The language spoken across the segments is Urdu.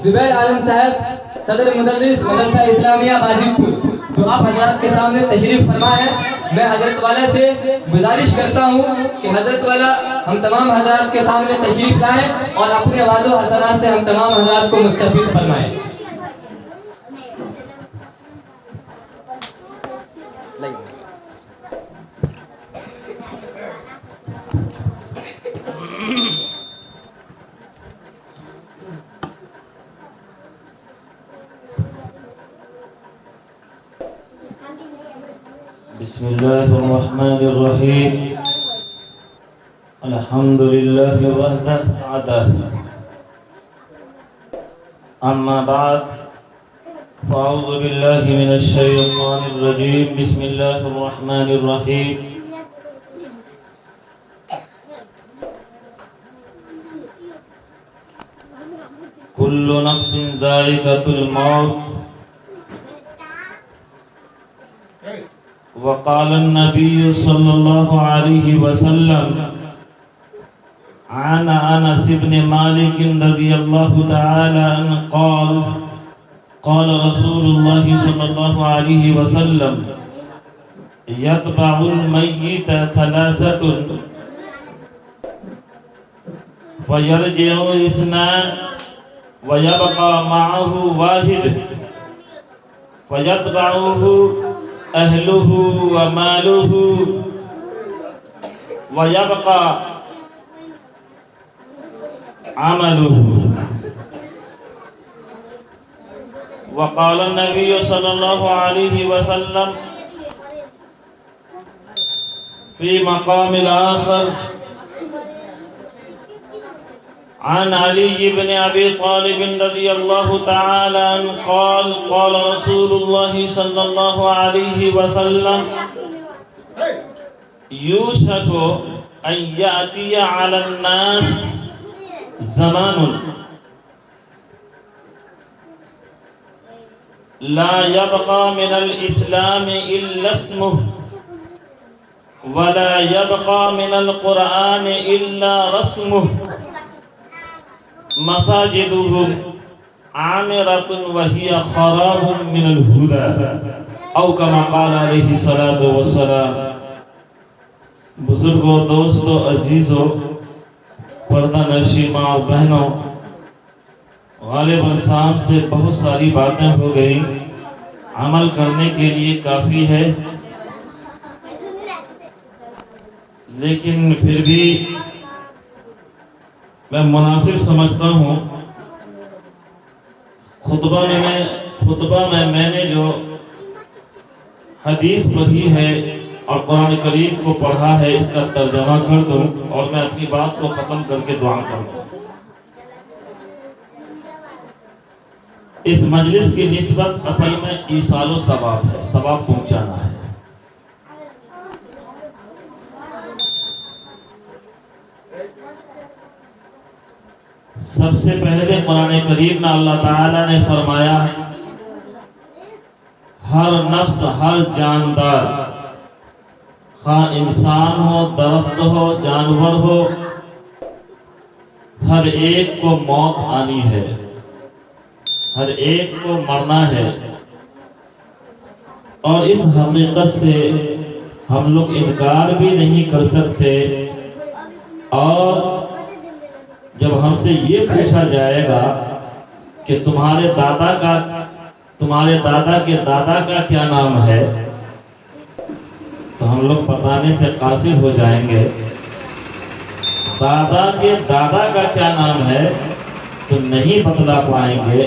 زبیر عالم صاحب صدر مدرس مدرسہ اسلامیہ باجد پور جو آپ حضرات کے سامنے تشریف فرما ہے، میں حضرت والا سے گزارش کرتا ہوں کہ حضرت والا ہم تمام حضرات کے سامنے تشریف لائیں اور اپنے وعد و حسنات سے ہم تمام حضرات کو مستفیض فرمائیں۔ بسم الله الرحمن الرحيم الحمد لله وحده عده أما بعد فأعوذ بالله من الشيطان الرجيم بسم الله الرحمن الرحيم كل نفس ذائقة الموت وقال النبي صلى الله عليه وسلم عن أنس بن مالك رضي الله تعالى عنه قال قال رسول الله صلى الله عليه وسلم يتبع الميت ثلاثة فيرجع اثنان ويبقى معه واحد فيتبعه أهله وماله ويبقى عمله وقال النبي صلى الله عليه وسلم في مقام الآخر عن علي بن أبي طالب رضي الله تعالى عنه قال قال رسول الله صلى الله عليه وسلم يوشك أن يأتي على الناس زمان لا يبقى من الإسلام إلا اسمه ولا يبقى من القرآن إلا رسمه مساجدهم عامرة وهي خراب من الهدى او كما قال عليه الصلاة والسلام۔ بزرگوں، دوستوں، عزیزوں، پردہ نشین ماں اور بہنوں، غالباً شام سے بہت ساری باتیں ہو گئی، عمل کرنے کے لیے کافی ہے، لیکن پھر بھی میں مناسب سمجھتا ہوں خطبہ میں میں نے جو حدیث پڑھی ہے اور قرآن کریم کو پڑھا ہے اس کا ترجمہ کر دوں اور میں اپنی بات کو ختم کر کے دعا کر دوں۔ اس مجلس کی نسبت اصل میں ایصال و ثواب ہے، ثواب پہنچانا ہے۔ سب سے پہلے قرآن کریم میں اللہ تعالیٰ نے فرمایا ہر نفس، ہر جاندار، خواہ انسان ہو، درخت ہو، جانور ہو، ہر ایک کو موت آنی ہے، ہر ایک کو مرنا ہے، اور اس حقیقت سے ہم لوگ انکار بھی نہیں کر سکتے۔ اور جب ہم سے یہ پوچھا جائے گا کہ تمہارے دادا کے دادا کا کیا نام ہے، تو ہم لوگ بتانے سے قاصر ہو جائیں گے۔ دادا کے دادا کا کیا نام ہے تو نہیں بتلا پائیں گے،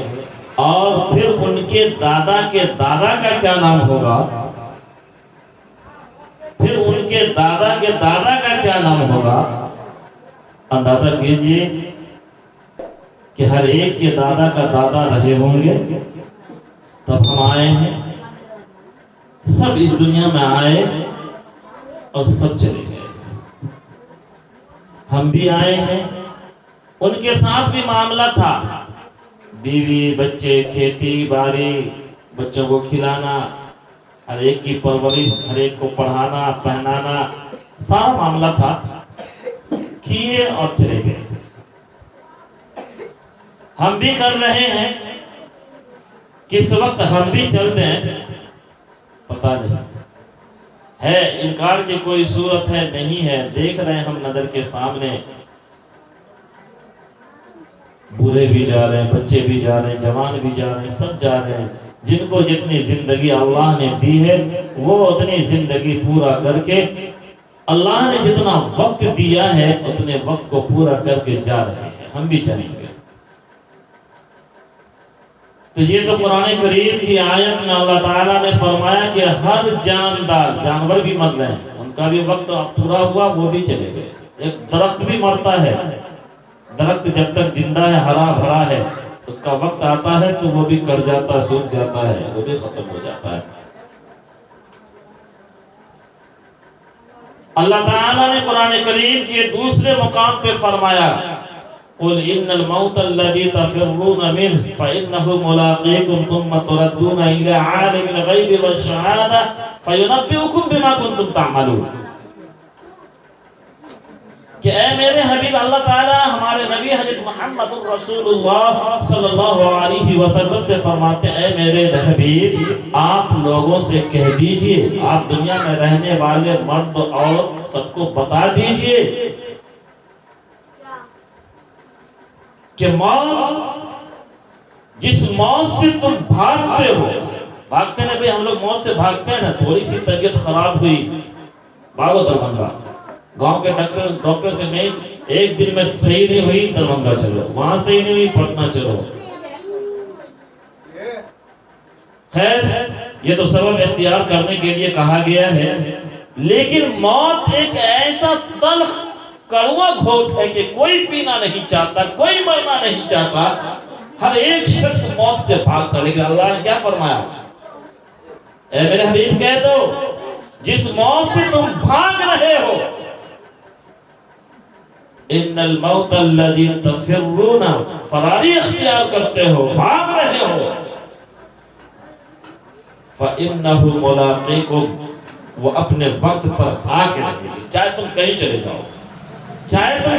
اور پھر ان کے دادا کا کیا نام ہوگا، پھر ان کے دادا کا کیا نام ہوگا۔ اندازہ کیجئے کہ ہر ایک کے دادا کا دادا رہے ہوں گے، تب ہم آئے ہیں، سب اس دنیا میں آئے اور سب چلے گئے۔ ہم بھی آئے ہیں، ان کے ساتھ بھی معاملہ تھا، بیوی، بچے، کھیتی باڑی، بچوں کو کھلانا، ہر ایک کی پرورش، ہر ایک کو پڑھانا پہنانا، سارا معاملہ تھا، کیے اور چلے گئے۔ ہم بھی کر رہے ہیں، کس وقت ہم بھی چلتے ہیں پتہ نہیں ہے، انکار کی کوئی صورت ہے نہیں ہے، دیکھ رہے ہیں ہم نظر کے سامنے، بوڑھے بھی جا رہے ہیں، بچے بھی جا رہے ہیں، جوان بھی جا رہے ہیں، سب جا رہے ہیں۔ جن کو جتنی زندگی اللہ نے دی ہے وہ اتنی زندگی پورا کر کے، اللہ نے جتنا وقت دیا ہے اتنے وقت کو پورا کر کے جا رہے ہیں، ہم بھی جائیں گے۔ تو یہ تو قرآن کریم کی آیت میں اللہ تعالیٰ نے فرمایا کہ ہر جاندار، جانور بھی مر رہے ہیں، ان کا بھی وقت پورا ہوا، وہ بھی چلے گئے۔ ایک درخت بھی مرتا ہے، درخت جب تک زندہ ہے، ہرا بھرا ہے، اس کا وقت آتا ہے تو وہ بھی کٹ جاتا ہے، سوکھ جاتا ہے، وہ بھی ختم ہو جاتا ہے۔ اللہ تعالیٰ نے قرآن کریم کے دوسرے مقام پہ فرمایا قُلْ إِنَّ الْمَوْتَ الَّذِي تَفِرُّونَ مِنْهُ فَإِنَّهُ مُلَاقِيكُمْ ثُمَّ تُرَدُّونَ إِلَىٰ عَالِمِ الْغَيْبِ وَالشَّهَادَةِ فَيُنَبِّئُكُم بِمَا كُنتُمْ تَعْمَلُونَ۔ کہ اے میرے حبیب، اللہ تعالیٰ ہمارے نبی حضرت محمد رسول اللہ صلی اللہ علیہ وسلم سے فرماتے ہیں، اے میرے حبیب آپ لوگوں سے کہہ دیجئے، آپ دنیا میں رہنے والے مرد اور سب کو بتا دیجئے کہ موت، جس موت سے تم بھاگتے ہو، بھاگتے ہیں بھئی ہم لوگ موت سے بھاگتے ہیں نا، تھوڑی سی طبیعت خراب ہوئی، بھاگو دربھنگہ، گاؤں کے ڈاکٹر سے نہیں، ایک دن میں صحیح نہیں ہوئی دربھنگہ چلو، وہاں صحیح نہیں ہوئی پٹنہ چلو۔ خیر یہ تو سبب اختیار کرنے کے لیے کہا گیا ہے، لیکن موت ایک ایسا تلخ کڑوا گھونٹ ہے کہ کوئی پینا نہیں چاہتا، کوئی مرنا نہیں چاہتا، ہر ایک شخص موت سے بھاگتا۔ لیکن اللہ نے کیا فرمایا؟ اے میرے حبیب کہہ دو، جس موت سے تم بھاگ رہے ہو، ان الموت الذی تفرون، فراری اختیار کرتے ہو، بھاگ رہے ہو، فَإِنَّهُ مُلَاقِيكُمْ، وہ اپنے وقت پر آ کے رہے گی، چاہے تم کہیں چلے جاؤ، چاہے تم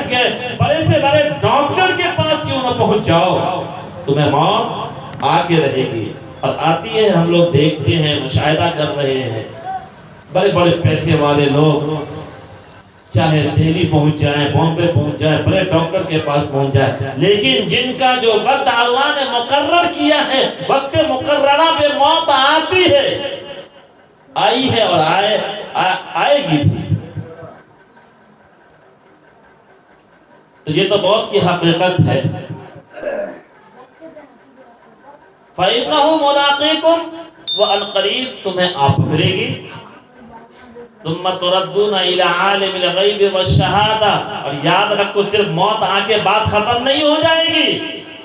بڑے سے بڑے ڈاکٹر کے پاس کیوں نہ پہنچ جاؤ، تمہیں موت آ کے رہے گی۔ اور آتی ہے، ہم لوگ دیکھتے ہیں، مشاہدہ کر رہے ہیں، بڑے بڑے پیسے والے لوگ چاہے دہلی پہنچ جائیں، بامبے پہنچ جائیں، بڑے ڈاکٹر کے پاس پہنچ جائیں، لیکن جن کا جو وقت اللہ نے مقرر کیا ہے، وقت مقررہ پہ موت آتی ہے، آئی ہے اور آئے گی بھی۔ تو یہ تو موت کی حقیقت ہے۔ فَإِنَّهُ مُلَاقِيكُمْ، وہ عنقریب تمہیں آ پکڑے گی۔ ثُمَّ تُرَدُّونَ إِلَىٰ عَالِمِ الْغَيْبِ وَالشَّهَادَةِ، اور یاد رکھو صرف موت آ کے بعد ختم نہیں ہو جائے گی۔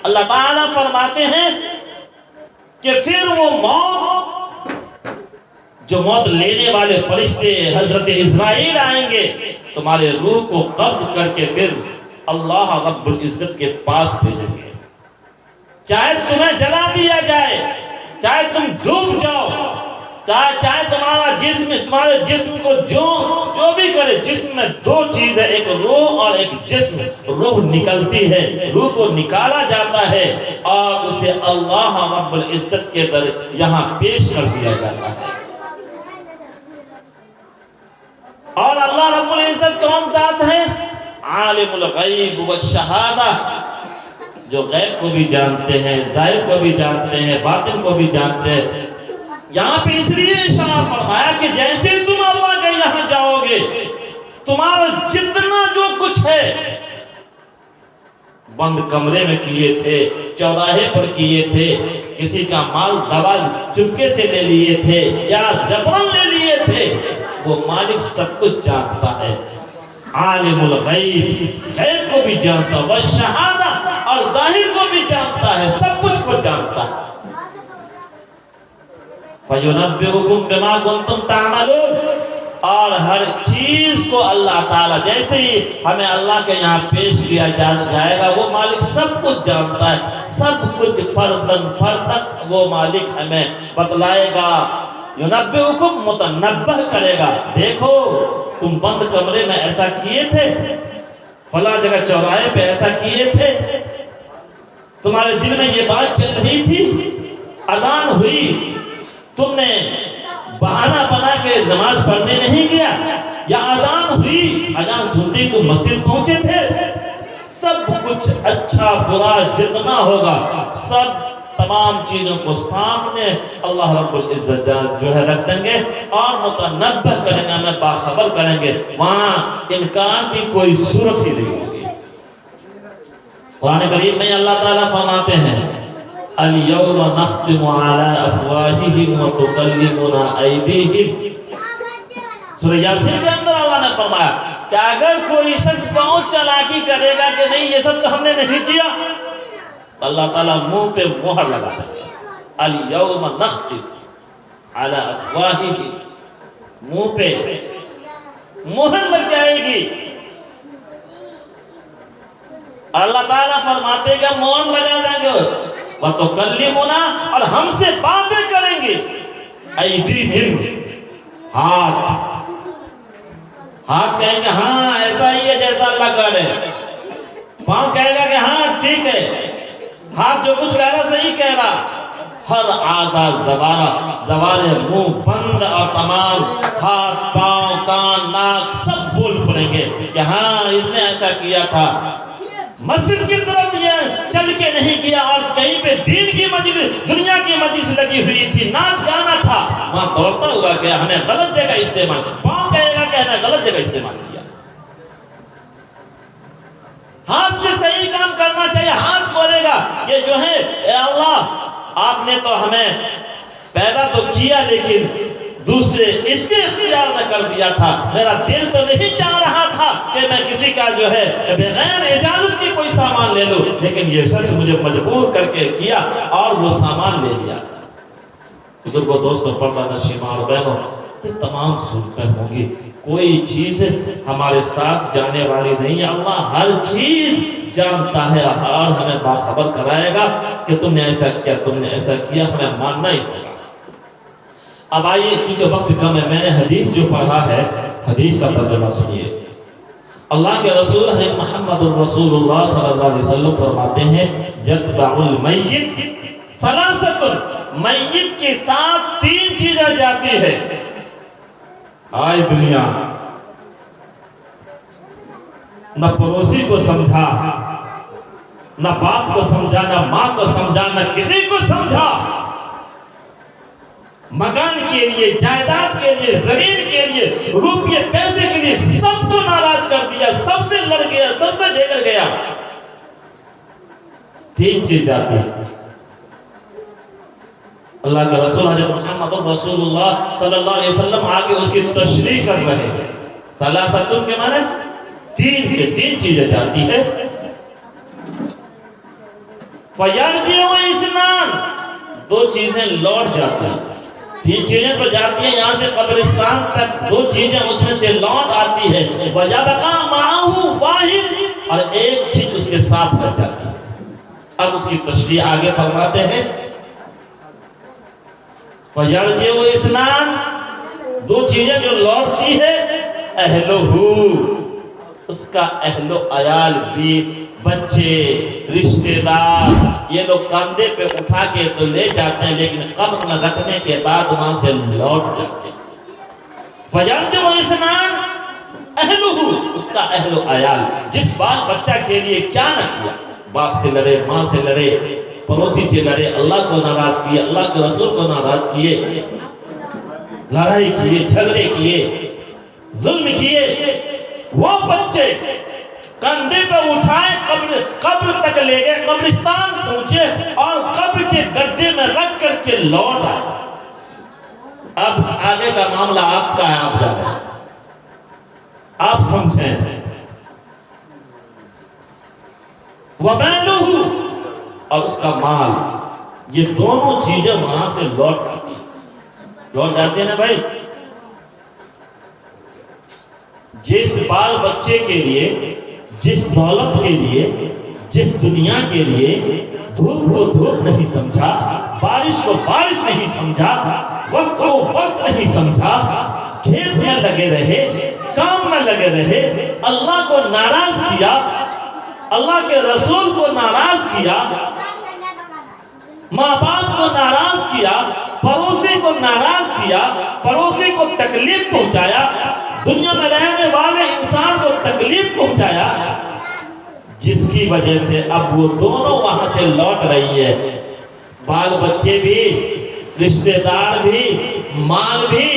اللہ تعالیٰ فرماتے ہیں کہ پھر وہ موت، جو موت لینے والے فرشتے حضرت اسرائیل آئیں گے، تمہارے روح کو قبض کر کے پھر اللہ رب العزت کے پاس بھیجیں گے۔ چاہے تمہیں جلا دیا جائے، چاہے تم ڈوب جاؤ، چاہے تمہارے جسم کو جو بھی کرے، جسم میں دو چیز ہے، ایک روح اور ایک جسم۔ روح نکلتی ہے، روح کو نکالا جاتا ہے اور اسے اللہ رب العزت کے در یہاں پیش کر دیا جاتا ہے۔ اور اللہ رب العزت کون ذات ہے؟ عالم الغیب والشہادہ، جو غیب کو بھی جانتے ہیں، ظاہر کو بھی جانتے ہیں، باطن کو بھی جانتے ہیں۔ یہاں پہ اس لیے اشارہ فرمایا کہ جیسے تم اللہ کے یہاں جاؤ گے، تمہارا جتنا جو کچھ ہے، بند کمرے میں کیے تھے، چوراہے پر کیے تھے، کسی کا مال دبا چپکے سے لے لیے تھے یا جبرن لے لیے تھے، وہ مالک سب کچھ جانتا ہے۔ عالم الغیب، غیب کو بھی جانتا ہے، والشہادہ، اور ظاہر کو بھی جانتا ہے، سب کچھ کو جانتا ہے۔ فَيُنَبِّئُكُم بِمَا كُنتُمْ تَعْمَلُونَ، اور ہر چیز کو اللہ تعالیٰ، جیسے ہی ہمیں اللہ کے یہاں پیش کیا جائے گا، وہ مالک سب کچھ جانتا ہے، سب کچھ فردن فردن وہ مالک ہمیں بتلائے گا۔ یُنَبِّئُكُم، متنبہ کرے گا، دیکھو تم بند کمرے میں ایسا کیے تھے، فلاں جگہ چوراہے پہ ایسا کیے تھے، تمہارے دل میں یہ بات چل رہی تھی، اذان ہوئی، تم نے بہانہ بنا کے نماز پڑھنے نہیں گیا، یا اذان ہوئی، اذان سنتے تو مسجد پہنچے تھے؟ سب کچھ اچھا برا جتنا ہوگا سب تمام چیزوں کو سامنے اللہ رب العزت جو ہے رکھ دیں گے اور متنبہ کریں گے، ہمیں باخبر کریں گے، وہاں انکار کی کوئی صورت ہی نہیں ہوگی۔ قرآن کریم میں اللہ تعالیٰ فرماتے ہیں الْيَوْمَ نَخْتِمُ عَلَىٰ أَفْوَاهِهِمْ وَتُكَلِّمُنَا أَيْدِيهِمْ۔ سورہ یاسین کے اندر اللہ نے فرمایا کہ اگر کوئی شخص بہت چالاکی کرے گا کہ نہیں یہ سب تو ہم نے نہیں کیا، اللہ تعالیٰ منہ پہ مہر لگا دے گا۔ الْيَوْمَ نَخْتِمُ عَلَىٰ أَفْوَاهِهِمْ، منہ پہ مہر لگ جائے گی۔ اللہ تعالیٰ فرماتے کہ مہر لگا دیں گے، وَتُكَلِّمُنَا، اور ہم سے باتیں کریں گے، أَيْدِيهِمْ، ہاتھ کہیں گے ہاں ایسا ہی ہے جیسا اللہ کہہ رہے، پاؤں کہے گا کہ ہاں ٹھیک ہے، ہاتھ جو کچھ کہہ رہا صحیح کہہ رہا، ہر اعضاء زبان منہ بند اور تمام ہاتھ پاؤں کان ناک سب بول پڑیں گے کہ ہاں اس نے ایسا کیا تھا، مسجد کی طرف یہ چل کے نہیں کیا اور کہیں پہ دین کی مجلس دنیا کی مجلس لگی ہوئی تھی، ناچ گانا تھا، وہاں دوڑتا ہوا کہ ہمیں غلط جگہ استعمال، پاؤں کہے گا کہ ہمیں غلط جگہ استعمال کیا۔ ہاتھ سے صحیح کام کرنا چاہیے، ہاتھ بولے گا کہ جو ہے اے اللہ آپ نے تو ہمیں پیدا تو کیا لیکن دوسرے اس کے اختیار میں کر دیا تھا، میرا دل تو نہیں چاہ رہا تھا کہ میں کسی کا جو ہے بغیر اجازت کی کوئی سامان لے لوں، لیکن یہ شخص مجھے مجبور کر کے کیا اور وہ سامان لے لیا۔ بزرگوں دوستوں پردہ نشین ماں اور بہنوں، یہ تمام صورتیں ہوں گی، کوئی چیز ہمارے ساتھ جانے والی نہیں ہے، اللہ ہر چیز جانتا ہے اور ہمیں باخبر کرائے گا کہ تم نے ایسا کیا، تم نے ایسا کیا، ہمیں ماننا ہی ہوگا۔ اب آئیے چونکہ وقت کم ہے، میں نے حدیث جو پڑھا ہے حدیث کا ترجمہ سنیے۔ اللہ کے رسول حضرت محمد الرسول اللہ صلی اللہ علیہ وسلم فرماتے ہیں یتبع المیت ثلاثۃ، میت کے ساتھ تین چیزیں جاتی ہے۔ آئے دنیا نہ پڑوسی کو سمجھا، نہ باپ کو سمجھا، نہ ماں کو سمجھا، نہ کسی کو سمجھا، مکان کے لیے، جائیداد کے لیے، زمین کے لیے، روپیے پیسے کے لیے سب کو ناراض کر دیا، سب سے لڑ گیا، سب سے جھگڑ گیا۔ تین چیز جاتی ہے۔ اللہ کا رسول حضرت محمد رسول اللہ صلی اللہ علیہ وسلم آگے اس کی تشریح کر رہے ہیں۔ ثلاثۃ کے معنی تین چیزیں جاتی ہے۔ فَيَرْجِعُ اِثْنَانِ، دو چیزیں لوٹ جاتی ہیں۔ تین چیزیں تو جاتی ہیں یہاں سے قبرستان تک، دو چیزیں اس میں سے لوٹ آتی ہے۔ وَيَبْقَى مَعَهُ وَاحِدٌ، اور ایک چیز اس کے ساتھ رہ جاتی ہے۔ اب اس کی تشریح آگے فرماتے ہیں فَيَرْجِعُ اِثْنَانِ، دو چیزیں جو لوٹتی ہے، اہلُہُ، اس کا اہل و عیال، بھی بچے، رشتہ دار، یہ لوگ کاندھے پہ اٹھا کے تو لے جاتے ہیں لیکن قبر میں رکھنے کے بعد وہاں سے لوٹ جاتے ہیں۔ فَيَرْجِعُ اِثْنَانِ اہلُہُ، اس کا اہل و عیال، جس بال بچہ کے لیے کیا نہ کیا، باپ سے لڑے، ماں سے لڑے، پڑوسی سے لڑے، اللہ کو ناراض کیے، اللہ کے رسول کو ناراض کیے، لڑائی کیے، جھگڑے کیے، ظلم کیے، وہ بچے کندھے پہ اٹھائے قبر تک لے گئے، قبرستان پہنچے اور قبر کے گڈھے میں رکھ کر کے لوٹ آئے۔ اب آگے کا معاملہ آپ کا ہے، آپ جانیں، آپ سمجھیں۔ وَمَالُهُ، اور اس کا مال، یہ دونوں چیزیں وہاں سے لوٹ آتی ہیں۔ لوٹ جاتے ہیں نا بھائی، جس بال بچے کے لیے، جس دولت کے لیے، جس دنیا کے لیے دھوپ کو دھوپ نہیں سمجھا، بارش کو بارش نہیں سمجھا، وقت کو وقت نہیں سمجھا، کھیت میں لگے رہے، کام میں لگے رہے، اللہ کو ناراض کیا، اللہ کے رسول کو ناراض کیا، ماں باپ کو ناراض کیا، پڑوسی کو ناراض کیا، پڑوسی کو تکلیف پہنچایا، دنیا میں رہنے والے انسان کو تکلیف پہنچایا، جس کی وجہ سے اب وہ دونوں وہاں سے لوٹ رہی ہے، بال بچے بھی، رشتہ دار بھی، مال بھی،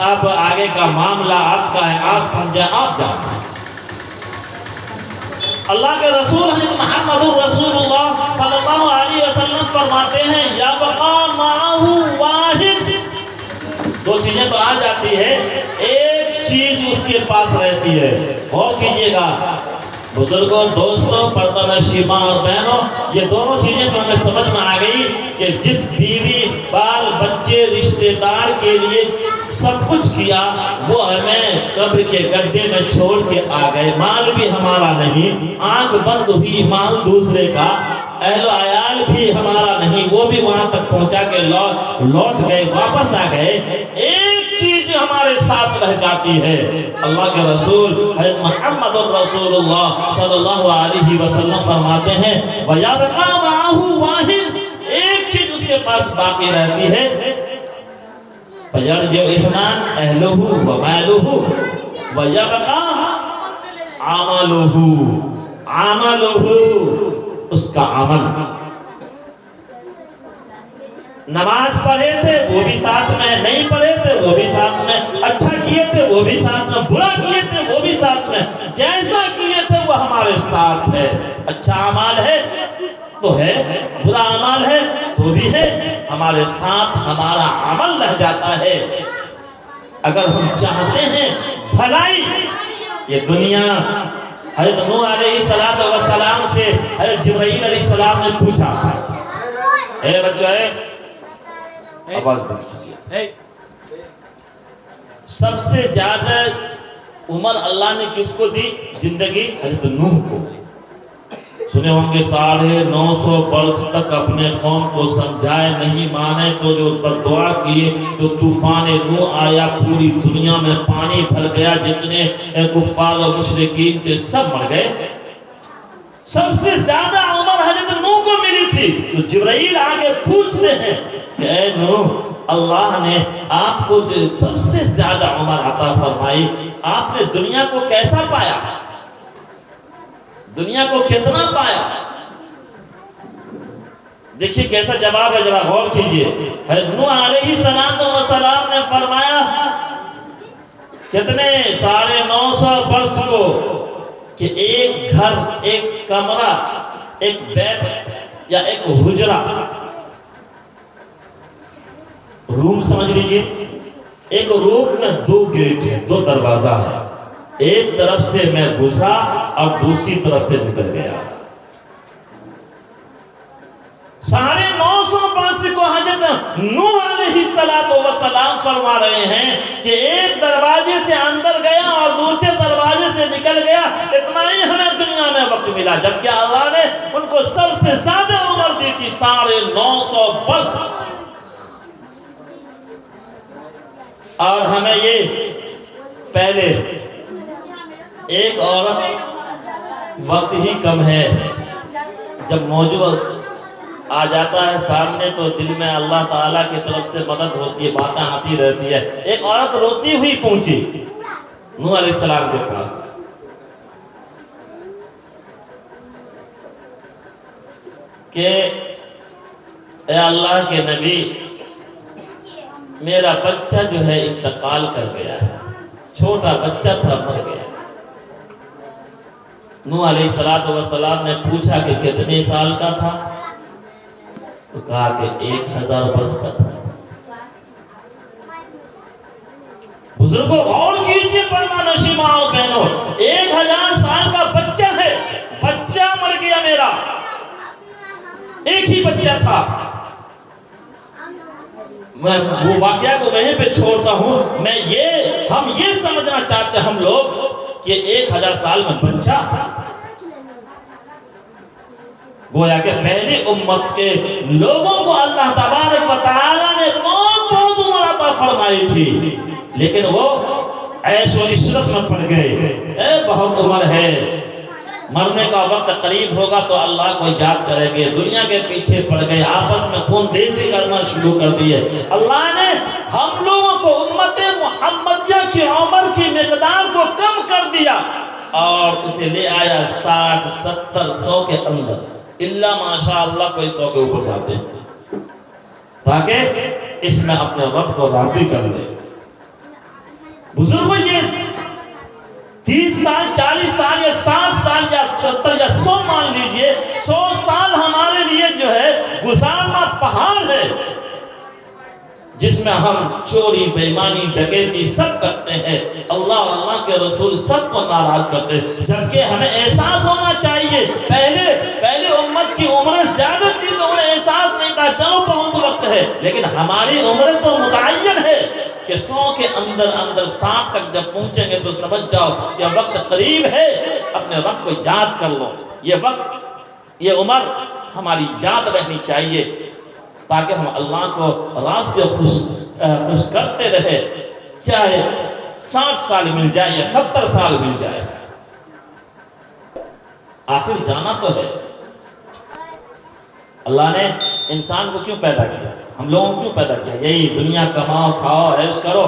اب آگے کا معاملہ آپ کا ہے، آپ سمجھیں، آپ جانیں۔ اللہ کے رسول حضرت محمد رسول اللہ صلی اللہ علیہ وسلم فرماتے ہیں یبقى معه واحد، دو چیزیں تو آ جاتی ہے، ایک چیز اس کے پاس رہتی ہے۔ غور کیجئے گا بزرگوں، دوستوں، پردہ نشین ماں اور بہنوں، یہ دونوں چیزیں تو ہمیں سمجھ میں آ گئی کہ جس بیوی، بال بچے، رشتہ دار کے لیے سب کچھ کیا، وہ ہمیں قبر کے گڈھے میں چھوڑ کے آ گئے، مال بھی ہمارا نہیں، آنکھ بند ہوئی، مال دوسرے کا، اہل و عیال بھی ہمارا نہیں، وہ بھی وہاں تک پہنچا کے لوٹ گئے، واپس آ گئے۔ ایک چیز جو ہمارے ساتھ رہ جاتی ہے، اللہ کے رسول حضرت محمد رسول اللہ صلی اللہ علیہ وسلم فرماتے ہیں وَيَبْقَى مَعَهُ وَاحِدٌ، ایک چیز اس کے پاس باقی رہتی ہے، فَيَرْجِعُ اِثْنَانِ أَهْلُهُ وَمَالُهُ وَيَبْقَى عَمَلُهُ، اس کا عمل۔ نماز پڑھے تھے وہ بھی ساتھ میں، نہیں پڑھے تھے وہ بھی ساتھ میں، اچھا کیے تھے وہ بھی ساتھ میں، برا کیے تھے وہ بھی ساتھ میں، جیسا کیے تھے وہ ہمارے ساتھ ہے۔ اچھا اعمال ہے تو ہے، برا اعمال ہے تو بھی ہے، ہمارے ساتھ ہمارا عمل رہ جاتا ہے۔ اگر ہم چاہتے ہیں بھلائی، یہ دنیا، حضرت نوح علیہ السلام سے حضرت جبرائیل علیہ السلام نے پوچھا، اے بچہ ہے، آواز بند کیجئے، سب سے زیادہ عمر اللہ نے کس کو دی زندگی؟ حضرت نوح کو۔ سنے ہوں گے 950 برس تک اپنے قوم کو سمجھائے، نہیں مانے تو جو پر دعا کیے، جو طوفان نوح آیا، پوری دنیا میں پانی بھر گیا، جتنے کفار و مشرکین تھے سب مر گئے۔ سب سے زیادہ عمر حضرت نوح کو ملی تھی، تو جبرائیل آگے پوچھتے ہیں کہ اے نوح، اللہ نے آپ کو جو سب سے زیادہ عمر عطا فرمائی، آپ نے دنیا کو کیسا پایا؟ دنیا کو کتنا پایا؟ دیکھیے کیسا جواب ہے، ذرا غور کیجئے۔ حضرت نوح علیہ السلام نے فرمایا کتنے 950 برس کو کہ ایک گھر، ایک کمرہ، ایک بیت یا ایک حجرہ، روم سمجھ لیجئے، ایک روم میں 2 گیٹ ہے، 2 دروازہ ہے، ایک طرف سے میں گھسا اور دوسری طرف سے نکل گیا۔ 950 برس کو حضرت نوح علیہ السلام فرما رہے ہیں کہ ایک دروازے سے اندر گیا اور دوسرے دروازے سے نکل گیا، اتنا ہی ہمیں دنیا میں وقت ملا، جبکہ اللہ نے ان کو سب سے زیادہ عمر دی تھی 950 برس۔ اور ہمیں یہ پہلے ایک عورت وقت ہی کم ہے، جب موضوع آ جاتا ہے سامنے تو دل میں اللہ تعالیٰ کی طرف سے مدد ہوتی ہے، باتیں آتی رہتی ہے۔ ایک عورت روتی ہوئی پہنچی نوح علیہ السلام کے پاس کہ اے اللہ کے نبی، میرا بچہ جو ہے انتقال کر گیا ہے، چھوٹا بچہ تھا، مر گیا۔ نوح علیہ السلام نے پوچھا کہ کتنے سال کا تھا؟ تو کہا کہ 1000 برس کا تھا۔ بزرگوں غور کیجئے، پردہ نشین ماں اور بہنوں، 1000 سال کا بچہ ہے، بچہ مر گیا میرا، ایک ہی بچہ تھا۔ میں وہ واقعہ کو وہیں پہ چھوڑتا ہوں، ہم یہ سمجھنا چاہتے ہیں ہم لوگ کہ 1000 سال میں بچہ، گویا کہ پہلی امت کے لوگوں کو اللہ تبارک و تعالیٰ نے بہت عمر عطا فرمائی تھی، لیکن وہ عیش و عشرت میں پڑ گئے، بہت عمر ہے، مرنے کا وقت قریب ہوگا تو اللہ کو یاد کریں گے، دنیا کے پیچھے پڑ گئے، آپس میں خون ریزی کرنا شروع کر دیے۔ اللہ نے ہم لوگوں کو امت محمدیہ کی عمر کی مقدار کو کم کر دیا اور اسے لے آیا 60 70 100 کے اندر، اللہ ماشاء اللہ کوئی 100 کے اوپر جاتے ہیں، تاکہ اس میں اپنے رب کو راضی کر لے۔ بزرگوں یہ 30 سال 40 سال یا 60 سال یا 70 یا 100 مان لیجئے، 100 سال ہمارے لیے جو ہے گزارنا پہاڑ ہے، جس میں ہم چوری بےایمانی ڈکیتی سب کرتے ہیں، اللہ اور اللہ کے رسول سب کو ناراض کرتے ہیں، جبکہ ہمیں احساس ہونا چاہیے۔ پہلے امت کی عمریں زیادہ تھی تو انہیں احساس نہیں تھا، چلو بہت وقت ہے، لیکن ہماری عمریں تو متعین ہے کہ 100 کے اندر 60 تک جب پہنچیں گے تو سمجھ جاؤ کہ وقت قریب ہے، اپنے رب کو یاد کر لو۔ یہ وقت، یہ عمر ہماری یاد رہنی چاہیے تاکہ ہم اللہ کو راضی خوش کرتے رہے، چاہے 60 سال مل جائے یا 70 سال مل جائے، آخر جانا تو ہے۔ اللہ نے انسان کو کیوں پیدا کیا؟ ہم لوگوں کو کیوں پیدا کیا؟ یہی دنیا کماؤ کھاؤ عیش کرو۔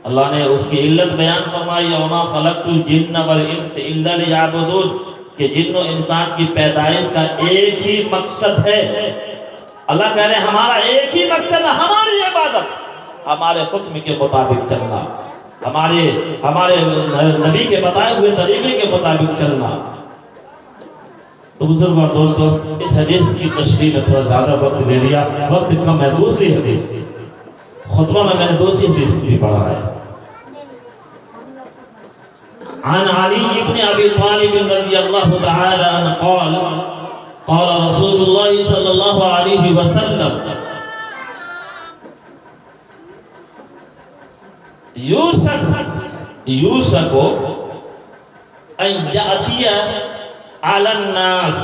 اللہ نے اس کی علت بیان فرمائی، وَمَا خَلَقْتُ الْجِنَّ وَالْإِنسَ إِلَّا لِيَعْبُدُونَ، کہ جن و انسان کی پیدائش کا ایک ہی مقصد ہے۔ اللہ کہہ رہے ہیں ہمارا ایک ہی مقصد ہے، ہماری عبادت، ہمارے حکم کے مطابق چلنا، ہمارے نبی کے بتائے ہوئے طریقے کے مطابق چلنا۔ تو بزرگ اور دوستو، اس حدیث کی تشریح میں تھوڑا زیادہ وقت دے دیا، وقت کم ہے۔ دوسری حدیث، خطبہ میں نے دوسری حدیث بھی پڑھا ہے۔ عن علی بن ابی طالب رضی اللہ تعالی عنہ قال قال رسول اللہ صلی اللہ علیہ وسلم یوشک ان یأتی علی الناس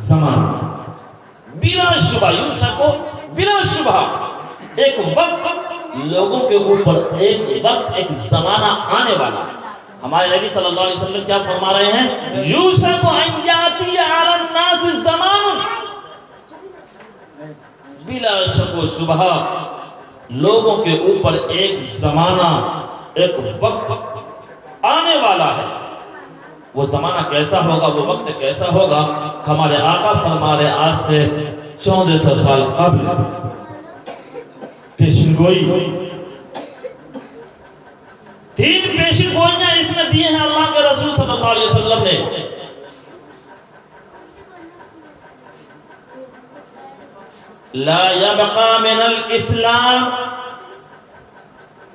زمان، بلا شبہ، یوشکو بلا شبہ، ایک وقت لوگوں کے اوپر، ایک وقت، ایک زمانہ آنے والا۔ ہمارے نبی صلی اللہ علیہ وسلم کیا فرما رہے ہیں؟ یوشک ان یأتی علی الناس زمان، بلا شک و شبہ لوگوں کے اوپر ایک زمانہ، ایک وقت آنے والا ہے۔ وہ زمانہ کیسا ہوگا، وہ وقت کیسا ہوگا؟ ہمارے آقا فرما رہے آج سے 1400 سال قبل پیشن گوئی، 3 پیشن گوئیاں اس میں دیے ہیں اللہ کے رسول صلی اللہ علیہ وسلم نے۔ لا يبقى من الاسلام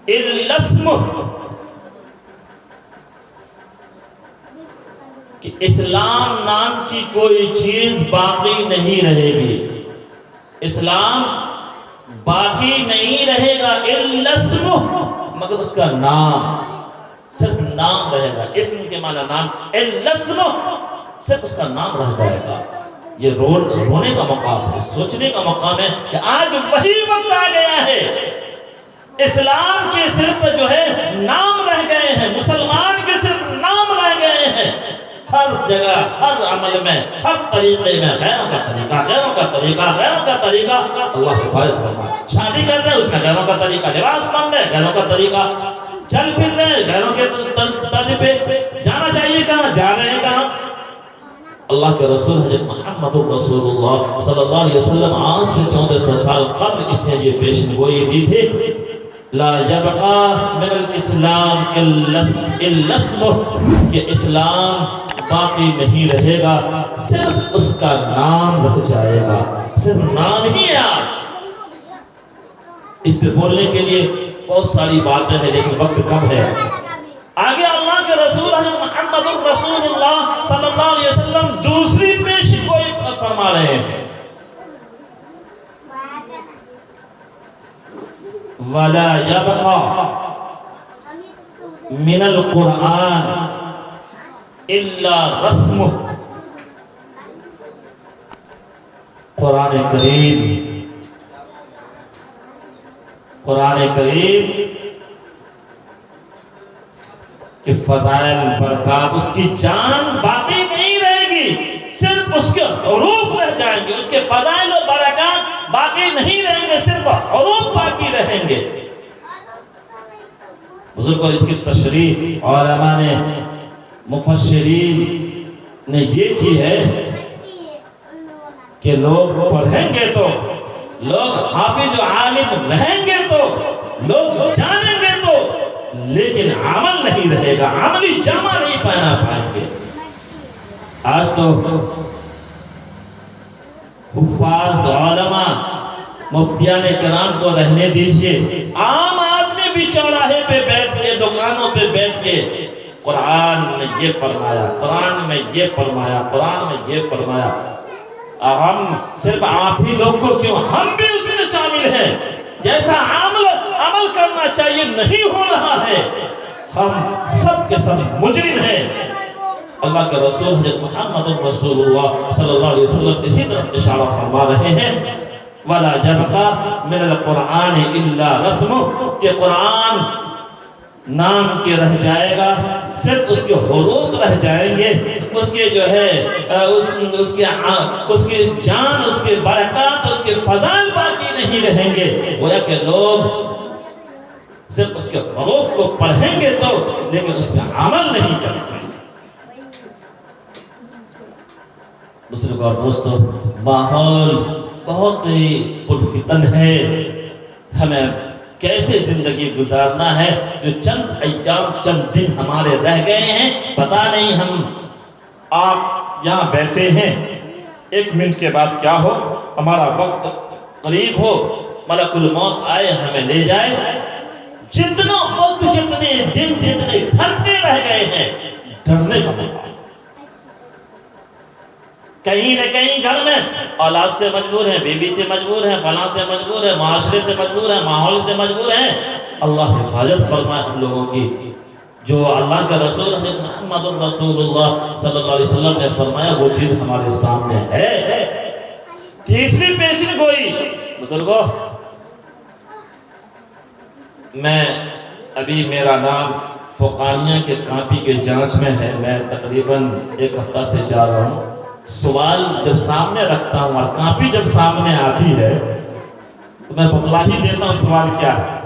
الا اسمه، کہ اسلام نام کی کوئی چیز باقی نہیں رہے گی، اسلام باقی نہیں رہے گا، الا اسمه، مگر اس کا نام، صرف نام رہے گا۔ اسم کے معنی نام، الا اسمه، صرف اس کا نام رہ جائے گا۔ یہ رونے کا مقام ہے، سوچنے کا مقام ہے کہ آج وہی وقت آ گیا ہے، اسلام کے صرف جو ہے نام رہ گئے ہیں، مسلمان کے صرف نام رہ گئے ہیں۔ ہر جگہ، ہر عمل میں، ہر طریقے میں غیروں کا طریقہ، غیروں کا طریقہ، غیروں کا طریقہ۔ اللہ حفاظت فرمائے، شادی کر رہے ہیں اس میں غیروں کا طریقہ، لباس پہن رہے ہیں غیروں کا طریقہ، چل پھر رہے ہیں غیروں کے طرز پہ، جانا چاہیے کہاں، جا رہے ہیں کہاں۔ اللہ کے رسول حضرت محمد رسول اللہ صلی اللہ علیہ وسلم آج سے 1400 سال قبل اس نے یہ پیشن گوئی دی تھی، لا يبقى من الاسلام الا اسمه، کہ اسلام باقی نہیں رہے گا، صرف اس کا نام رہ جائے گا، صرف نام ہی ہے۔ آج اس پہ بولنے کے لیے بہت ساری باتیں ہیں لیکن وقت کم ہے۔ آگے اللہ کے رسول حضرت محمد رسول اللہ صلی اللہ علیہ وسلم دوسری پیشن گوئی فرما رہے ہیں، وَلَا يَبْقَى مِنَ الْقُرْآنِ إِلَّا رَسْمُهُ، قرآن کریم کہ فضائل برکات، اس کی جان باقی نہیں رہے گی، صرف اس کے حروف رہ جائیں گے، اس کے فضائل و برکات باقی نہیں رہیں گے، صرف حروف باقی رہیں گے۔ بزرگوں اس کی تشریح علماء نے، مفسرین نے یہ کی ہے کہ لوگ پڑھیں گے تو، لوگ حافظ و عالم رہیں گے تو، لوگ جانیں گے تو، لیکن عمل نہیں رہے گا، عملی جامہ نہیں پہنا پائیں گے۔ آج تو حفاظ علماء مفتیان کرام کو رہنے دیجئے، عام آدمی بھی چوراہے پہ بیٹھ کے، دکانوں پہ بیٹھ کے قرآن میں یہ فرمایا، قرآن میں یہ فرمایا، قرآن میں یہ فرمایا۔ ہم صرف آپ ہی لوگ کو کیوں، ہم بھی اس میں شامل ہیں۔ جیسا عمل کرنا چاہیے نہیں ہو رہا ہے، ہم سب کے سب مجرم ہیں۔ اللہ کے رسول حضرت محمد رسول اللہ صلی اللہ علیہ وسلم اسی طرف اشارہ فرما رہے ہیں، وَلَا يَبْقَى مِنَ الْقُرْآنِ إِلَّا رَسْمُهُ، کہ قرآن نام کے رہ جائے گا، صرف اس کے حروف رہ جائیں گے، اس کے جو ہے اس کی جان، اس کے برکات، اس کے فضائل باقی نہیں رہیں گے۔ گویا کہ لوگ صرف اس کے حروف کو پڑھیں گے تو، لیکن اس پہ عمل نہیں کریں گے۔ دوسرے کو دوستو، ماحول بہت ہی پرفتن ہے، ہمیں کیسے زندگی گزارنا ہے، جو چند ایام چند دن ہمارے رہ گئے ہیں، پتہ نہیں ہم آپ یہاں بیٹھے ہیں، 1 منٹ کے بعد کیا ہو، ہمارا وقت قریب ہو، ملک الموت آئے ہمیں لے جائے۔ جتنا وقت، جتنے دن، جتنے گھنٹے رہ گئے ہیں، ڈرنے کا موقع، کہیں نہ کہیں گھر میں اولاد سے مجبور ہیں، بیوی سے مجبور ہیں، فلاں سے مجبور ہیں، معاشرے سے مجبور ہیں، ماحول سے مجبور ہیں۔ اللہ حفاظت فرمائے ہم لوگوں کی۔ جو اللہ کا رسول حضرت محمد رسول اللہ صلی اللہ علیہ وسلم نے فرمایا وہ چیز ہمارے سامنے ہے۔ تیسری پیشن گوئی، بزرگوں، میں ابھی میرا نام فقانیہ کے کاپی کے جانچ میں ہے، میں تقریباً 1 ہفتہ سے جا رہا ہوں۔ سوال جب سامنے رکھتا ہوں اور کاپی جب سامنے آتی ہے تو میں بتلا ہی دیتا ہوں سوال کیا ہے۔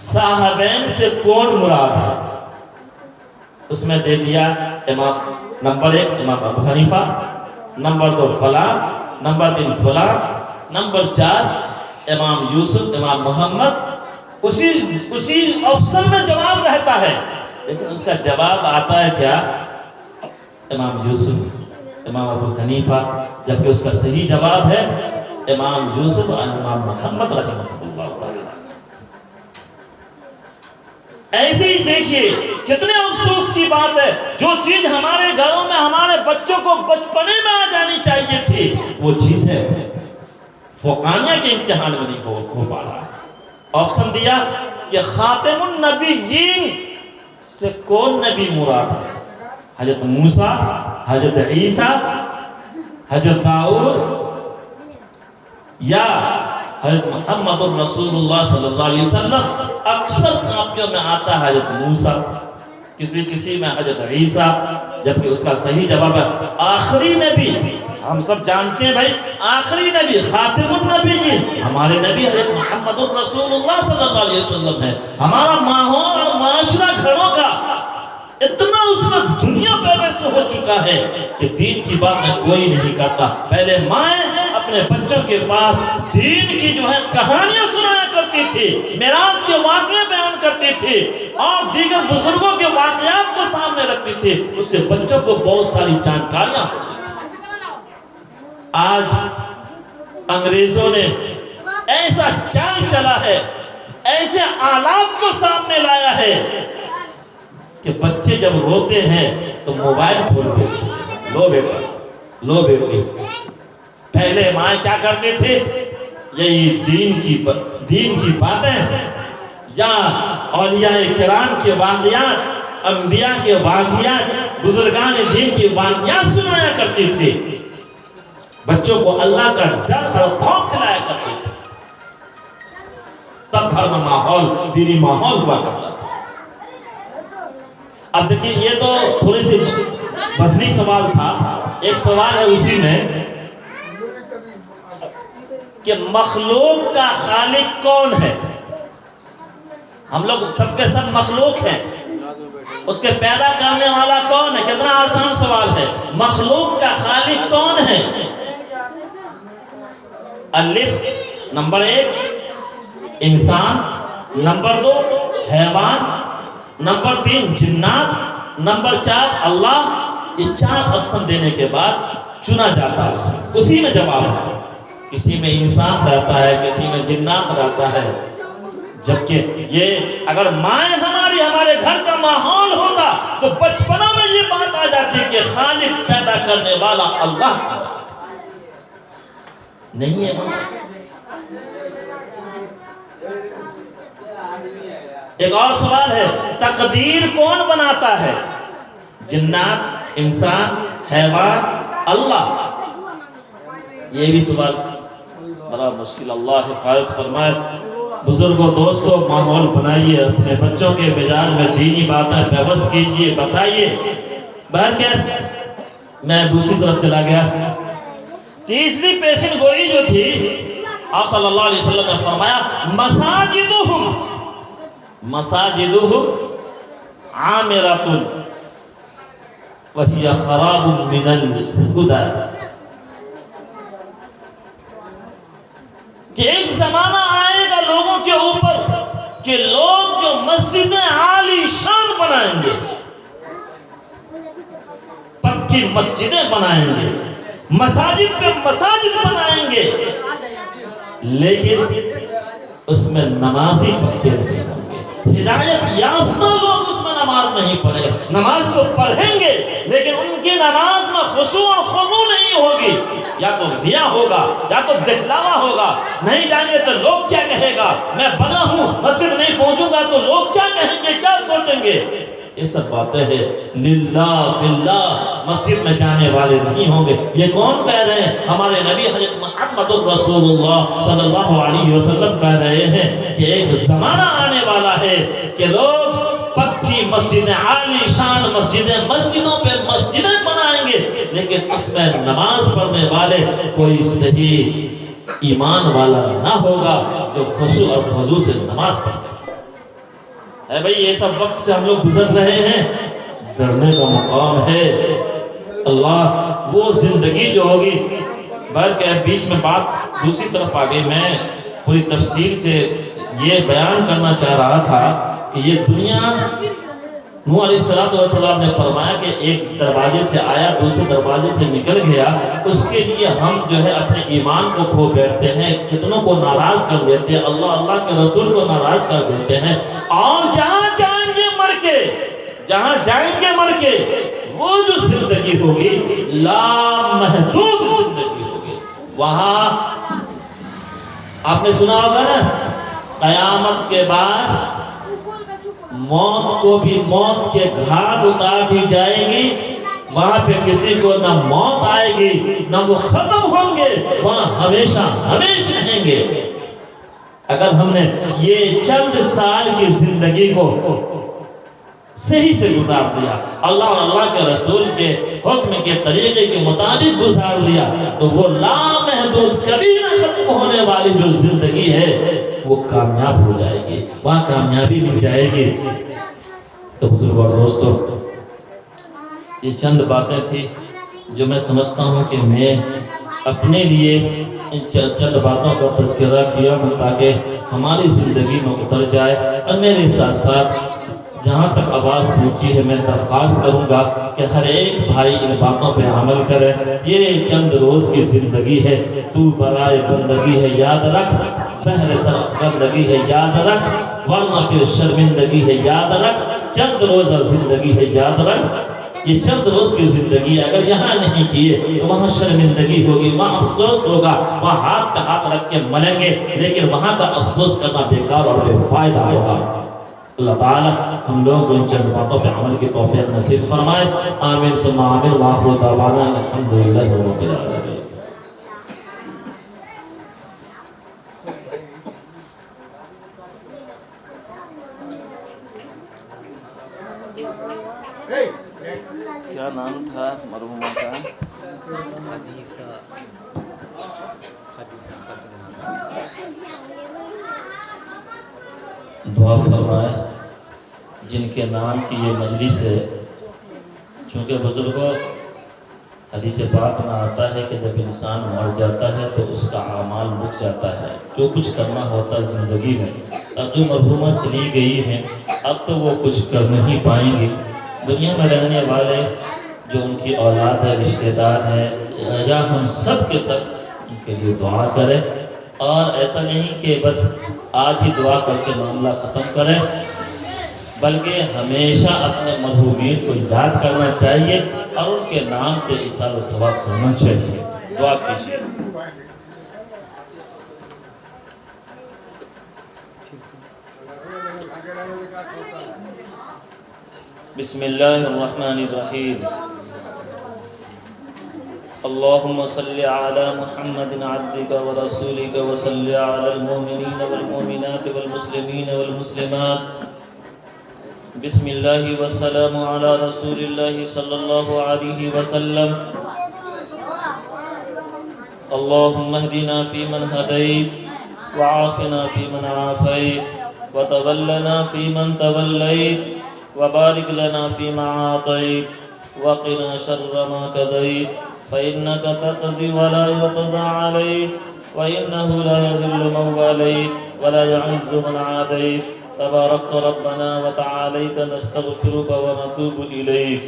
صاحبین سے کون مراد ہے؟ اس میں دے دیا امام نمبر 1 امام ابو حنیفہ، نمبر 2 فلاں، نمبر 3 فلاں، نمبر 4 امام یوسف، امام محمد۔ اسی آپشن میں جواب رہتا ہے، لیکن اس کا جواب آتا ہے کیا؟ امام یوسف، امام ابو حنیفہ، جبکہ اس کا صحیح جواب ہے امام یوسف اور امام محمد رحمہ اللہ تعالی۔ ایسے ہی دیکھیے کتنے افسوس کی بات ہے، جو چیز ہمارے گھروں میں ہمارے بچوں کو بچپنے میں آ جانی چاہیے تھی، وہ چیز ہے فقانیہ کے امتحان میں نہیں ہو پا رہا ہے۔ آپشن دیا کہ خاتم النبیین سے کون نبی مراد ہے؟ حضرت موسیٰ، حضرت عیسیٰ، حضرت داؤد، یا حضرت محمد رسول اللہ صلی اللہ علیہ وسلم؟ اکثر کاپیوں میں آتا ہے حضرت موسیٰ، کسی میں حضرت عیسیٰ، جبکہ اس کا صحیح جواب ہے آخری نبی۔ ہم سب جانتے ہیں بھائی، آخری نبی خاتم النبیین ہمارے نبی حضرت محمد رسول اللہ صلی اللہ علیہ وسلم ہے۔ ہمارا ماحول اور معاشرہ گھروں کا اتنا اس میں دنیا پیوست ہو چکا ہے کہ دین کی بات میں کوئی نہیں کرتا۔ پہلے مائیں اپنے بچوں کے پاس دین کی جو ہے کہانیاں سنایا کرتی تھی، معراج کے واقعے بیان کرتی تھی، اور دیگر بزرگوں کے واقعات کو سامنے رکھتی تھی، اس سے بچوں کو بہت ساری جانکاریاں۔ آج انگریزوں نے ایسا چال چلا ہے، ایسے آلات کو سامنے لایا ہے کہ بچے جب روتے ہیں تو موبائل کھول کے لو بیٹا، لو بیٹی۔ پہلے مائیں کیا کرتے تھے؟ یہی دین کی باتیں یا اولیاء کرام کے واقعات، انبیاء کے واقعات، بزرگان دین کے واقعات سنایا کرتے تھے، بچوں کو اللہ کا ڈر اور خوف دلایا کرتے تھے، تب گھر میں ماحول، دینی ماحول ہوا کرتا تھا۔ اب دیکھیے یہ تو تھوڑی سی وزنی سوال تھا. ایک سوال ہے اسی میں کہ مخلوق کا خالق کون ہے؟ ہم لوگ سب کے سب مخلوق ہیں، اس کے پیدا کرنے والا کون ہے؟ کتنا آسان سوال ہے. مخلوق کا خالق کون ہے؟ الف نمبر 1 انسان، نمبر 2 حیوان، نمبر 3 جنات، نمبر 4 اللہ. یہ 4 آپشن دینے کے بعد چنا جاتا ہے اسی میں جواب ہے. کسی میں انسان رہتا ہے، کسی میں جنات رہتا ہے. جبکہ یہ اگر مائیں ہمارے گھر کا ماحول ہوتا تو بچپنا میں یہ بات آ جاتی کہ خالق پیدا کرنے والا اللہ نہیں ہے. ایک اور سوال ہے، تقدیر کون بناتا ہے؟ جنات، انسان، حیوان، اللہ. یہ بھی سوال بڑا مشکل. اللہ حفاظت فرمائے. بزرگوں، دوستوں، ماحول بنائیے، اپنے بچوں کے مزاج میں دینی باتیں پیوست کیجئے، بسائیے. بہرکیف میں دوسری طرف چلا گیا. تیسری پیشن گوئی جو تھی، آپ صلی اللہ علیہ وسلم نے فرمایا مساجدہم عامرۃ وہی خراب من الہدی. کہ ایک زمانہ آئے گا لوگوں کے اوپر کہ لوگ جو مسجدیں عالی شان بنائیں گے، پکی مسجدیں بنائیں گے، مساجد پہ مساجد بنائیں گے، لیکن اس میں نمازی پکے نہیں ہوں گے. ہدایت یافتہ لوگ اس میں نماز نہیں پڑھیں گے. نماز تو پڑھیں گے لیکن ان کی نماز میں خشوع اور خضوع نہیں ہوگی. یا تو ریا ہوگا یا تو دکھلاوا ہوگا. نہیں جائیں گے تو لوگ کیا کہے گا، میں بنا ہوں مسجد نہیں پہنچوں گا تو لوگ کیا کہیں گے، کیا سوچیں گے. یہ سب باتیں ہیں للہ فی اللہ، مسجد میں جانے والے نہیں ہوں گے. یہ کون کہہ رہے ہیں؟ ہمارے نبی حضرت محمد رسول اللہ صلی اللہ علیہ وسلم کہہ رہے ہیں کہ ایک زمانہ آنے والا ہے کہ لوگ پکی مسجدیں، عالی شان مسجدیں، مسجدوں پہ مسجدیں بنائیں گے، لیکن اس میں نماز پڑھنے والے کوئی صحیح ایمان والا نہ ہوگا جو خشوع اور خضوع سے نماز پڑھے. اے بھئی یہ سب وقت سے ہم لوگ گزر رہے ہیں، ڈرنے کا مقام ہے. اللہ وہ زندگی جو ہوگی، بلکہ بیچ میں بات دوسری طرف آگئی. میں پوری تفصیل سے یہ بیان کرنا چاہ رہا تھا کہ یہ دنیا، نوح علیہ السلام نے فرمایا کہ ایک دروازے سے آیا، دوسرے دروازے سے نکل گیا. اس کے لیے ہم جو ہے اپنے ایمان کو کھو بیٹھتے ہیں، کتنوں کو ناراض کر دیتے ہیں، اللہ کے رسول کو ناراض کر دیتے ہیں. اور جہاں جائیں گے مر کے وہ جو زندگی ہوگی لامحدود زندگی ہوگی. وہاں آپ نے سنا ہوگا نا، قیامت کے بعد موت کو بھی موت کے گھاٹ اتار دی جائے گی. وہاں پہ کسی کو نہ موت آئے گی نہ وہ ختم ہوں گے، وہاں ہمیشہ رہیں گے. اگر ہم نے یہ چند سال کی زندگی کو صحیح سے گزار دیا، اللہ اور اللہ کے رسول کے حکم کے طریقے کے مطابق گزار دیا، تو وہ لامحدود کبھی نہ ختم ہونے والی جو زندگی ہے وہ کامیاب ہو جائے گی، وہاں کامیابی مل جائے گی. تو بزرگوں اور دوستوں، یہ چند باتیں تھی جو میں سمجھتا ہوں کہ میں اپنے لیے ان چند باتوں کا تذکرہ کیا ہوں تاکہ ہماری زندگی میں اتر جائے. اور میرے ساتھ ساتھ جہاں تک آواز پہنچی ہے میں درخواست کروں گا کہ ہر ایک بھائی ان باتوں پہ عمل کرے. یہ چند روز کی زندگی ہے، تو برائے بندگی ہے یاد رکھ، بہر سر بندگی ہے یاد رکھ، ورنہ پھر شرمندگی ہے یاد رکھ. چند روزہ زندگی ہے یاد رکھ. یہ چند روز کی زندگی اگر یہاں نہیں کیے تو وہاں شرمندگی ہوگی، وہاں افسوس ہوگا، وہاں ہاتھ پہ ہاتھ رکھ کے ملیں گے، لیکن وہاں کا افسوس کرنا بیکار اور بے فائدہ ہوگا. اللہ تعالی ہم لوگ ان چند باتوں پہ عمل کی توفیق نصیب فرمائے. آمین ثم آمین. وآخر دعوانا الحمدللہ رب العالمین. Thank you. دعا فرمائے جن کے نام کی یہ مجلس ہے، چونکہ بزرگوں حدیث پاک میں آتا ہے کہ جب انسان مر جاتا ہے تو اس کا اعمال رک جاتا ہے، جو کچھ کرنا ہوتا زندگی میں۔ اب جو مرحومہ چلی گئی ہیں اب تو وہ کچھ کر نہیں پائیں گی۔ دنیا میں رہنے والے جو ان کی اولاد ہے، رشتہ دار ہے، یا ہم سب کے سب ان کے لیے دعا کریں، اور ایسا نہیں کہ بس آج ہی دعا کر کے معاملہ ختم کریں، بلکہ ہمیشہ اپنے مرحومین کو یاد کرنا چاہیے اور ان کے نام سے احسان و ثواب کرنا چاہیے۔ دعا کیجیے۔ بسم اللہ الرحمن الرحیم۔ اللهم صل على محمد عبدك ورسولك وصل على المؤمنين والمؤمنات والمسلمين والمسلمات۔ بسم اللہ والسلام على رسول اللہ صلی اللہ علیہ وسلم۔ اللهم اهدنا فيمن هديت وعافنا فيمن عافيت وتولنا فيمن توليت وبارك لنا فيما أعطيت وقنا شر ما قضيت فإنك تقضي ولا يقضى عليك وإنه لا يذل من واليت ولا يعز من عاديت تبارك ربنا وتعاليت نستغفرك ونتوب إليك۔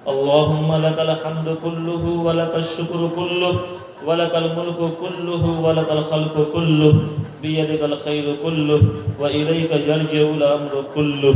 اللهم لك الحمد كله ولك الشكر كله ولك الملك كله ولك الخلق كله بيدك الخير كله وإليك يرجع الأمر كله۔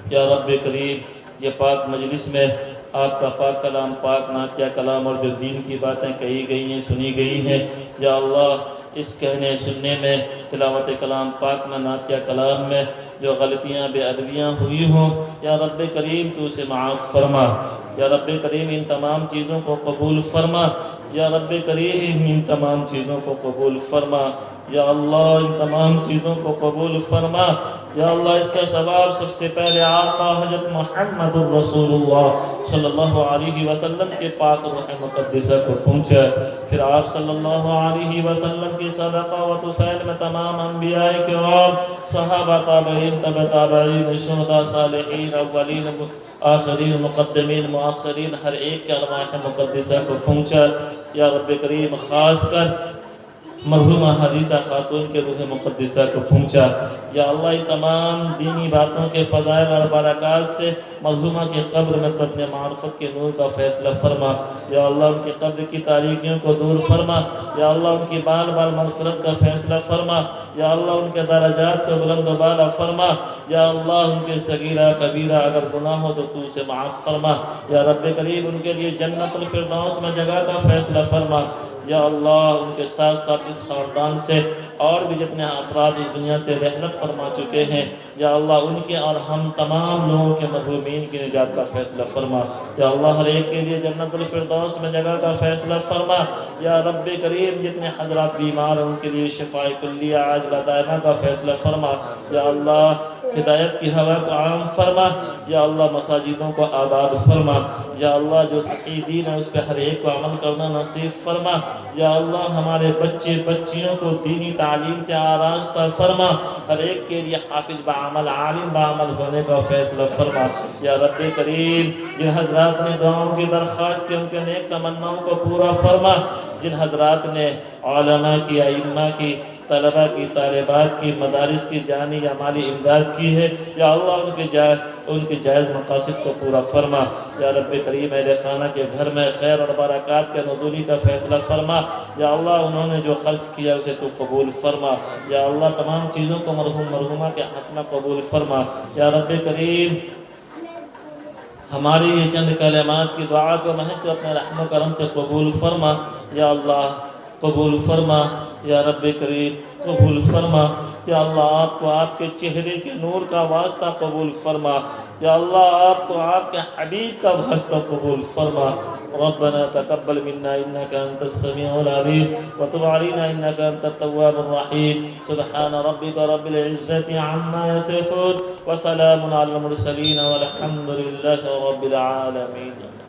یا رب کریم، یہ پاک مجلس میں آپ کا پاک کلام، پاک نعتیہ کلام اور جو دین کی باتیں کہی گئی ہیں، سنی گئی ہیں، یا اللہ اس کہنے سننے میں، تلاوت کلام پاک میں، نعتیہ کلام میں جو غلطیاں بے ادبیاں ہوئی ہوں، یا رب کریم تو اسے معاف فرما۔ یا رب کریم ان تمام چیزوں کو قبول فرما۔ یا رب کریم ان تمام چیزوں کو قبول فرما۔ یا اللہ ان تمام چیزوں کو قبول فرما۔ یا اللہ اس کا ثواب سب سے پہلے آقا حضرت محمد رسول اللہ صلی اللہ علیہ وسلم کے پاک روح مقدسہ کو پہنچا، پھر آپ صلی اللہ علیہ وسلم کی صدقہ و طفیل میں تمام انبیاء کرام، صحابہ، تابعین، تبع تابعین، شہداء، صالحین، اولین، آخرین، مقدمین، مؤخرین، ہر ایک کے ارواح مقدسہ کو پہنچا۔ یا رب کریم خاص کر مرحومہ حدیثہ خاتون کے روح مقدسہ کو پہنچا۔ یا اللہ ان تمام دینی باتوں کے فضائل اور برکات سے مرحومہ کے قبر میں تو اپنے معرفت کے نور کا فیصلہ فرما۔ یا اللہ ان کی قبر کی تاریکیوں کو دور فرما۔ یا اللہ ان کی بال بال مغفرت کا فیصلہ فرما۔ یا اللہ ان کے درجات کو بلند و بالا فرما۔ یا اللہ ان کے صغیرہ کبیرہ اگر گناہ ہو تو اسے معاف فرما۔ یا رب کریم ان کے لیے جنت الفردوس میں جگہ کا فیصلہ فرما۔ یا اللہ ان کے ساتھ ساتھ اس خاندان سے اور بھی جتنے افراد اس دنیا سے رحلت فرما چکے ہیں، یا اللہ ان کے اور ہم تمام لوگوں کے مظلومین کی نجات کا فیصلہ فرما۔ یا اللہ ہر ایک کے لیے جنت الفردوس میں جگہ کا فیصلہ فرما۔ یا رب کریم جتنے حضرات بیمار ہیں ان کے لیے شفاء کلیہ عاجلہ دائمہ کا فیصلہ فرما۔ یا اللہ ہدایت کی ہوا کو عام فرما۔ یا اللہ مساجدوں کو آباد فرما۔ یا اللہ جو صحیح دین ہے اس پہ ہر ایک کو عمل کرنا نصیب فرما۔ یا اللہ ہمارے بچے بچیوں کو دینی تعلیم سے آراستہ فرما، ہر ایک کے لیے حافظ بعمل، عالم بعمل ہونے کا فیصلہ فرما۔ یا رب کریم جن حضرات نے دعاؤں کی درخواست کی ان کے نیک تمناؤں کو پورا فرما، جن حضرات نے علماء کی، ائمہ کی، طلبہ کی، طالبات کی، مدارس کی جانی یا مالی امداد کی ہے، یا اللہ ان کے جائز مقاصد کو پورا فرما۔ یا رب کریم اہل خانہ کے گھر میں خیر اور برکات کے نزولی کا فیصلہ فرما۔ یا اللہ انہوں نے جو خرچ کیا اسے تو قبول فرما۔ یا اللہ تمام چیزوں کو مرحوم مرحومہ کے حق میں قبول فرما۔ یا رب کریم ہماری یہ چند کلمات کی دعا کو محض اپنے رحم و کرم سے قبول فرما۔ یا اللہ قبول فرما۔ یا رب کریم قبول فرما۔ یا اللہ آپ کو آپ کے چہرے کے نور کا واسطہ قبول فرما۔ یا اللہ آپ کو آپ کے حبیب کا واسطہ قبول فرما۔ ربنا تقبل منا انك انت السميع العليم وتب علينا انك انت التواب الرحيم سبحان ربك رب العزة عما يصفون وسلام على المرسلين والحمد لله رب العالمين۔